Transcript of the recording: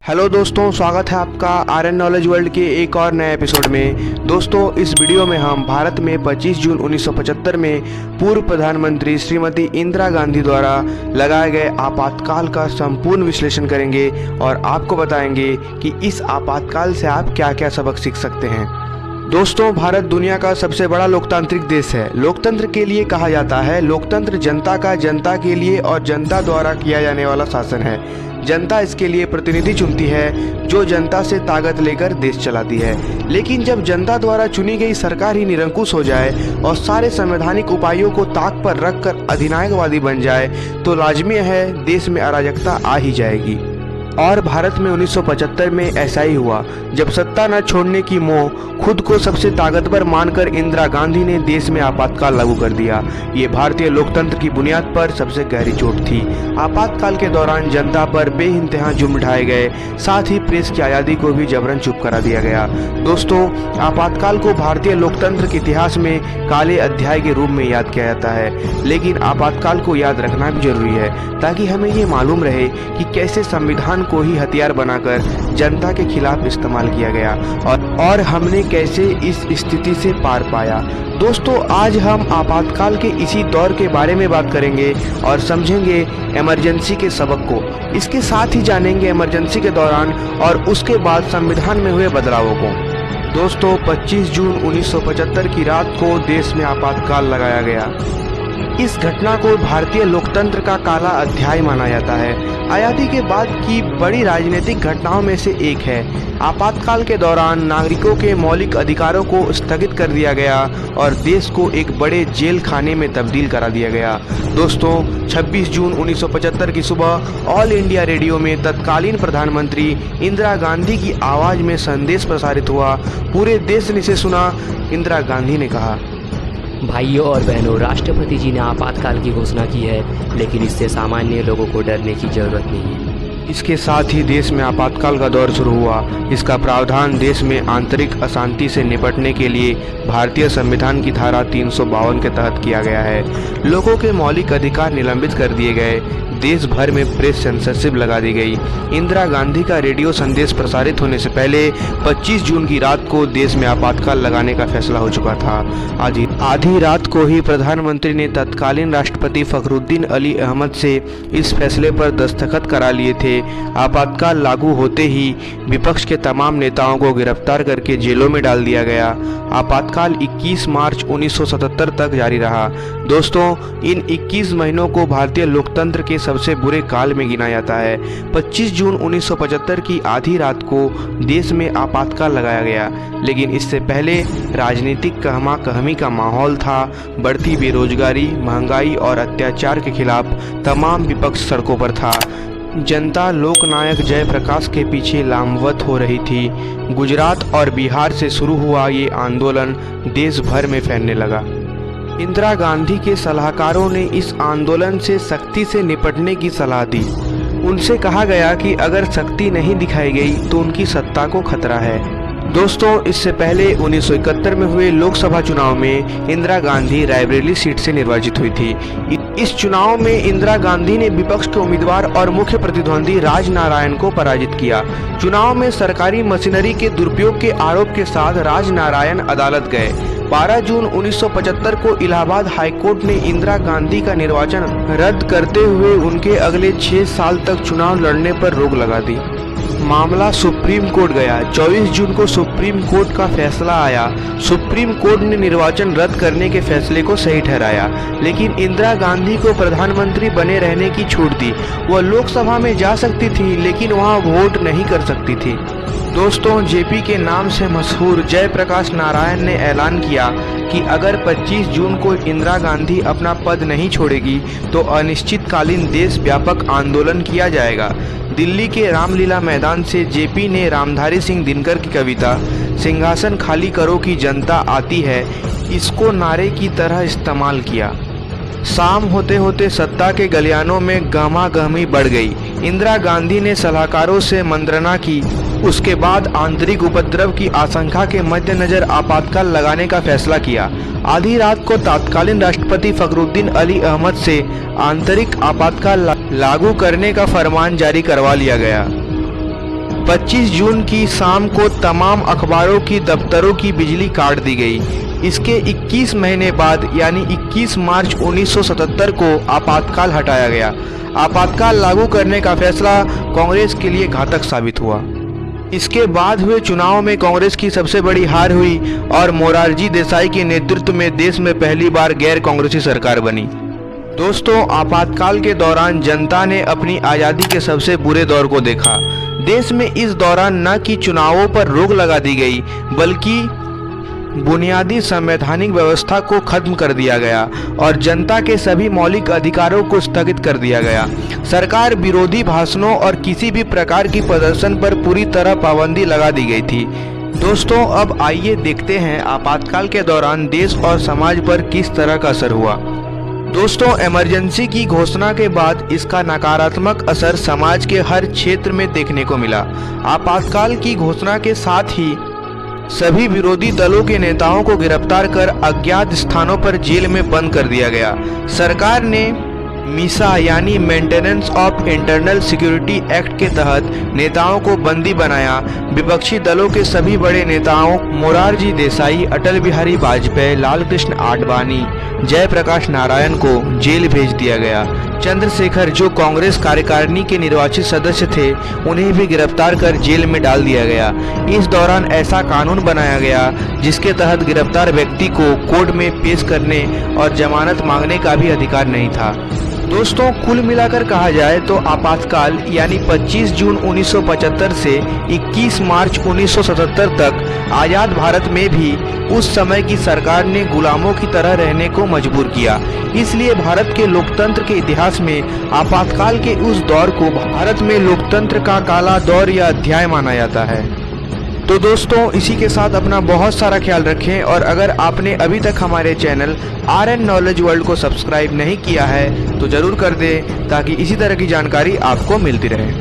Hello दोस्तों, स्वागत है आपका आर्यन नॉलेज वर्ल्ड के एक और नए एपिसोड में। दोस्तों, इस वीडियो में हम भारत में 25 जून 1975 में पूर्व प्रधानमंत्री श्रीमती इंदिरा गांधी द्वारा लगाए गए आपातकाल का संपूर्ण विश्लेषण करेंगे और आपको बताएंगे कि इस आपातकाल से आप क्या क्या सबक सीख सकते हैं। दोस्तों, भारत दुनिया का सबसे बड़ा लोकतांत्रिक देश है। लोकतंत्र के लिए कहा जाता है, लोकतंत्र जनता का जनता के लिए और जनता द्वारा किया जाने वाला शासन है। जनता इसके लिए प्रतिनिधि चुनती है जो जनता से ताकत लेकर देश चलाती है। लेकिन जब जनता द्वारा चुनी गई सरकार ही निरंकुश हो जाए और सारे संवैधानिक उपायों को ताक पर रखकर अधिनायकवादी बन जाए तो लाजमी है देश में अराजकता आ ही जाएगी। और भारत में 1975 में ऐसा ही हुआ, जब सत्ता न छोड़ने की मोह खुद को सबसे ताकतवर मानकर इंदिरा गांधी ने देश में आपातकाल लागू कर दिया। ये भारतीय लोकतंत्र की बुनियाद पर सबसे गहरी चोट थी। आपातकाल के दौरान जनता पर बेइंतहा जुर्म ढाए गए, साथ ही प्रेस की आज़ादी को भी जबरन चुप करा दिया गया। दोस्तों, आपातकाल को भारतीय लोकतंत्र के इतिहास में काले अध्याय के रूप में याद किया जाता है, लेकिन आपातकाल को याद रखना भी जरूरी है ताकि हमें ये मालूम रहे कि कैसे संविधान को ही हथियार बनाकर जनता के खिलाफ इस्तेमाल किया गया और हमने कैसे इस स्थिति से पार पाया। दोस्तों, आज हम आपातकाल के इसी दौर के बारे में बात करेंगे और समझेंगे इमरजेंसी के सबक को। इसके साथ ही जानेंगे इमरजेंसी के दौरान और उसके बाद संविधान में हुए बदलावों को। दोस्तों, 25 जून 1975 की रात को देश में आपातकाल लगाया गया। इस घटना को भारतीय लोकतंत्र का काला अध्याय माना जाता है। आज़ादी के बाद की बड़ी राजनीतिक घटनाओं में से एक है। आपातकाल के दौरान नागरिकों के मौलिक अधिकारों को स्थगित कर दिया गया और देश को एक बड़े जेल खाने में तब्दील करा दिया गया। दोस्तों, 26 जून 1975 की सुबह ऑल इंडिया रेडियो में तत्कालीन प्रधानमंत्री इंदिरा गांधी की आवाज़ में संदेश प्रसारित हुआ। पूरे देश ने इसे सुना। इंदिरा गांधी ने कहा, भाइयों और बहनों, राष्ट्रपति जी ने आपातकाल की घोषणा की है, लेकिन इससे सामान्य लोगों को डरने की जरूरत नहीं है। इसके साथ ही देश में आपातकाल का दौर शुरू हुआ। इसका प्रावधान देश में आंतरिक अशांति से निपटने के लिए भारतीय संविधान की धारा 352 के तहत किया गया है। लोगों के मौलिक अधिकार निलंबित कर दिए गए। देश भर में प्रेस सेंसरशिप लगा दी गई। इंदिरा गांधी का रेडियो संदेश प्रसारित होने से पहले 25 जून की रात को देश में आपातकाल लगाने का फैसला हो चुका था। आधी रात को ही प्रधानमंत्री ने तत्कालीन राष्ट्रपति फखरुद्दीन अली अहमद से इस फैसले पर दस्तखत करा लिए थे। आपातकाल लागू होते ही विपक्ष के तमाम नेताओं को गिरफ्तार करके जेलों में डाल दिया गया। आपातकाल 21 मार्च 1977 तक जारी रहा। दोस्तों, इन 21 महीनों को भारतीय लोकतंत्र के सबसे बुरे काल में गिना जाता है। 25 जून 1975 की आधी रात को देश में आपातकाल लगाया गया, लेकिन इससे पहले राजनीतिक कहमा-कहमी का माहौल था। बढ़ती बेरोजगारी, महंगाई और अत्याचार के खिलाफ तमाम विपक्ष सड़कों पर था। जनता लोकनायक जयप्रकाश के पीछे लामबंद हो रही थी। गुजरात और बिहार से शुरू हुआ ये आंदोलन देश भर में फैलने लगा। इंदिरा गांधी के सलाहकारों ने इस आंदोलन से सख्ती से निपटने की सलाह दी। उनसे कहा गया कि अगर सख्ती नहीं दिखाई गई तो उनकी सत्ता को खतरा है। दोस्तों, इससे पहले 1971 में हुए लोकसभा चुनाव में इंदिरा गांधी रायबरेली सीट से निर्वाचित हुई थी। इस चुनाव में इंदिरा गांधी ने विपक्ष के उम्मीदवार और मुख्य प्रतिद्वंदी राजनारायण को पराजित किया। चुनाव में सरकारी मशीनरी के दुरुपयोग के आरोप के साथ राजनारायण अदालत गए। 12 जून 1975 को इलाहाबाद हाईकोर्ट ने इंदिरा गांधी का निर्वाचन रद्द करते हुए उनके अगले 6 साल तक चुनाव लड़ने पर रोक लगा दी। मामला सुप्रीम कोर्ट गया। 24 जून को सुप्रीम कोर्ट का फैसला आया। सुप्रीम कोर्ट ने निर्वाचन रद्द करने के फैसले को सही ठहराया, लेकिन इंदिरा गांधी को प्रधानमंत्री बने रहने की छूट दी। वह लोकसभा में जा सकती थी, लेकिन वहां वोट नहीं कर सकती थी। दोस्तों, जेपी के नाम से मशहूर जयप्रकाश नारायण ने ऐलान किया कि अगर 25 जून को इंदिरा गांधी अपना पद नहीं छोड़ेगी तो अनिश्चितकालीन देश व्यापक आंदोलन किया जाएगा। दिल्ली के रामलीला मैदान से जेपी ने रामधारी सिंह दिनकर की कविता सिंहासन खाली करो की जनता आती है, इसको नारे की तरह इस्तेमाल किया। शाम होते होते सत्ता के गलियानों में गहमा-गहमी बढ़ गई। इंदिरा गांधी ने सलाहकारों से मंत्रणा की। उसके बाद आंतरिक उपद्रव की आशंका के मद्देनजर आपातकाल लगाने का फैसला किया। आधी रात को तत्कालीन राष्ट्रपति फखरुद्दीन अली अहमद से आंतरिक आपातकाल लागू करने का फरमान जारी करवा लिया गया। 25 जून की शाम को तमाम अखबारों की दफ्तरों की बिजली काट दी गई। इसके 21 महीने बाद यानी 21 मार्च 1977 को आपातकाल हटाया गया। आपातकाल लागू करने का फैसला कांग्रेस के लिए घातक साबित हुआ। इसके बाद हुए चुनाव में कांग्रेस की सबसे बड़ी हार हुई और मोरारजी देसाई के नेतृत्व में देश में पहली बार गैर कांग्रेसी सरकार बनी। दोस्तों, आपातकाल के दौरान जनता ने अपनी आज़ादी के सबसे बुरे दौर को देखा। देश में इस दौरान न कि चुनावों पर रोक लगा दी गई, बल्कि बुनियादी संवैधानिक व्यवस्था को खत्म कर दिया गया और जनता के सभी मौलिक अधिकारों को स्थगित कर दिया गया। सरकार विरोधी भाषणों और किसी भी प्रकार की प्रदर्शन पर पूरी तरह पाबंदी लगा दी गई थी। दोस्तों, अब आइए देखते हैं आपातकाल के दौरान देश और समाज पर किस तरह का असर हुआ। दोस्तों, इमरजेंसी की घोषणा के बाद इसका नकारात्मक असर समाज के हर क्षेत्र में देखने को मिला। आपातकाल की घोषणा के साथ ही सभी विरोधी दलों के नेताओं को गिरफ्तार कर अज्ञात स्थानों पर जेल में बंद कर दिया गया। सरकार ने मीसा यानी maintenance of internal security act के तहत नेताओं को बंदी बनाया। विपक्षी दलों के सभी बड़े नेताओं मोरारजी देसाई, अटल बिहारी वाजपेयी, लाल कृष्ण आडवाणी, जयप्रकाश नारायण को जेल भेज दिया गया। चंद्रशेखर, जो कांग्रेस कार्यकारिणी के निर्वाचित सदस्य थे, उन्हें भी गिरफ्तार कर जेल में डाल दिया गया। इस दौरान ऐसा कानून बनाया गया जिसके तहत गिरफ्तार व्यक्ति को कोर्ट में पेश करने और जमानत मांगने का भी अधिकार नहीं था। दोस्तों, कुल मिलाकर कहा जाए तो आपातकाल यानी 25 जून 1975 से 21 मार्च 1977 तक आज़ाद भारत में भी उस समय की सरकार ने गुलामों की तरह रहने को मजबूर किया। इसलिए भारत के लोकतंत्र के इतिहास में आपातकाल के उस दौर को भारत में लोकतंत्र का काला दौर या अध्याय माना जाता है। तो दोस्तों, इसी के साथ अपना बहुत सारा ख्याल रखें और अगर आपने अभी तक हमारे चैनल RN नॉलेज वर्ल्ड को सब्सक्राइब नहीं किया है तो ज़रूर कर दें ताकि इसी तरह की जानकारी आपको मिलती रहे।